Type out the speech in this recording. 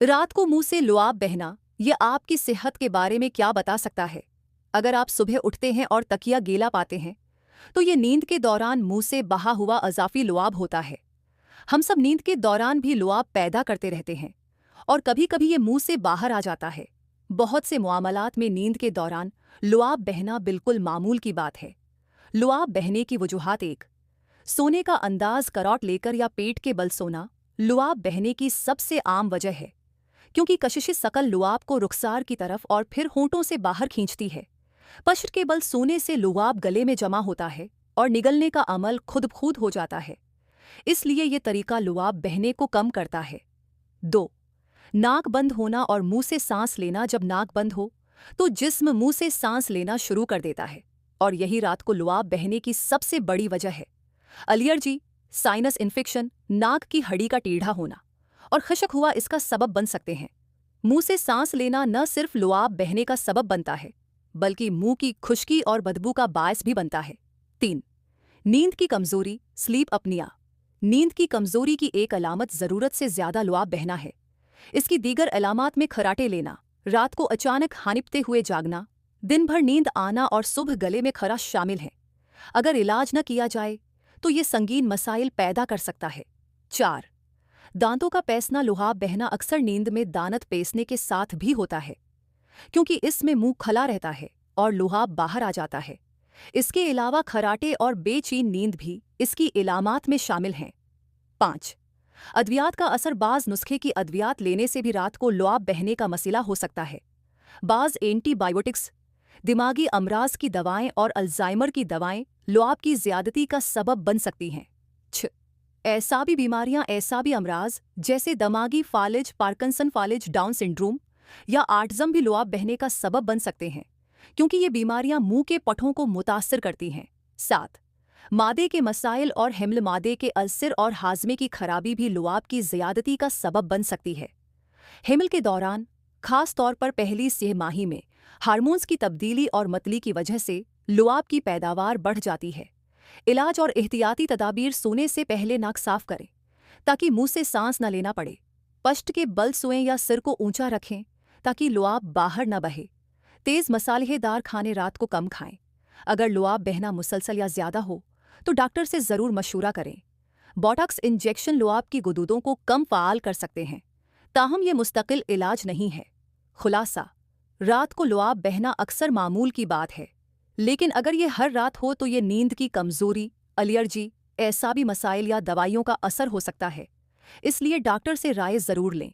रात को मुंह से लुआब बहना ये आपकी सेहत के बारे में क्या बता सकता है? अगर आप सुबह उठते हैं और तकिया गीला पाते हैं, तो ये नींद के दौरान मुंह से बहा हुआ अज़ाफ़ी लुआब होता है। हम सब नींद के दौरान भी लुआब पैदा करते रहते हैं और कभी-कभी ये मुंह से बाहर आ जाता है। बहुत से मामलात में नींद के दौरान लुआब बहना बिल्कुल मामूल की बात है। लुआब बहने की वजूहात: एक, सोने का अंदाज करौट लेकर या पेट के बल सोना लुआब बहने की सबसे आम वजह है, क्योंकि कशिश शकल लुआब को रुखसार की तरफ और फिर होंठों से बाहर खींचती है। पश्च के बल सोने से लुआब गले में जमा होता है और निगलने का अमल खुद ब खुद हो जाता है, इसलिए ये तरीका लुआब बहने को कम करता है। 2, नाक बंद होना और मुंह से सांस लेना। जब नाक बंद हो तो जिस्म मुंह से सांस लेना शुरू कर देता है और यही रात को लुआब बहने की सबसे बड़ी वजह है। एलर्जी, साइनस इन्फेक्शन, नाक की हड्डी का टेढ़ा होना और खशक हुआ इसका सबब बन सकते हैं। मुंह से सांस लेना न सिर्फ लुआब बहने का सबब बनता है, बल्कि मुंह की खुश्की और बदबू का बायस भी बनता है। 3, नींद की कमजोरी, स्लीप अपनिया। नींद की कमजोरी की एक अलामत ज़रूरत से ज्यादा लुआब बहना है। इसकी दीगर अलामात में खराटे लेना, रात को अचानक हानिपते हुए जागना, दिन भर नींद आना और सुबह गले में खराश शामिल है। अगर इलाज न किया जाए तो ये संगीन मसाइल पैदा कर सकता है। 4, दांतों का पैसना। लुआब बहना अक्सर नींद में दांत पेसने के साथ भी होता है, क्योंकि इसमें मुंह खला रहता है और लुआब बाहर आ जाता है। इसके अलावा खराटे और बेचैन नींद भी इसकी इलामात में शामिल हैं। 5, अद्वियात का असर। बाज नुस्खे की अद्वियात लेने से भी रात को लुआब बहने का मसला हो सकता है। बाज एंटीबायोटिक्स, दिमागी अमराज की दवाएं और अल्जाइमर की दवाएं लुआब की ज्यादती का सबब बन सकती हैं। 6, ऐसाबी बीमारियां। ऐसाबी अमराज जैसे दिमागी फालिज, पार्किंसन फालिज, डाउन सिंड्रोम या ऑटिज्म भी लुआब बहने का सबब बन सकते हैं, क्योंकि ये बीमारियां मुंह के पठों को मुतासर करती हैं। 7, मादे के मसाइल और हिम्ल। मादे के अल्सर और हाजमे की खराबी भी लुआब की ज़्यादती का सबब बन सकती है। हिम्ल के दौरान, खास तौर पर पहली सहमाही में, हार्मोन्स की तब्दीली और मतली की वजह से लुआब की पैदावार बढ़ जाती है। इलाज और एहतियाती तदाबीर: सोने से पहले नाक साफ करें ताकि मुंह से सांस न लेना पड़े। पश्च के बल सोएं या सिर को ऊंचा रखें ताकि लुआब बाहर न बहे। तेज़ मसालेदार खाने रात को कम खाएं। अगर लुआब बहना मुसलसल या ज़्यादा हो तो डॉक्टर से ज़रूर मशूरा करें। बोटॉक्स इंजेक्शन लुआब की गुदूदों को कम फ़ाल कर सकते हैं, ताहम ये मुस्तकिल इलाज नहीं है। खुलासा: रात को लुआब बहना अक्सर मामूल की बात है, लेकिन अगर ये हर रात हो तो ये नींद की कमज़ोरी, एलर्जी, ऐसाबी मसाइल या दवाइयों का असर हो सकता है। इसलिए डॉक्टर से राय ज़रूर लें।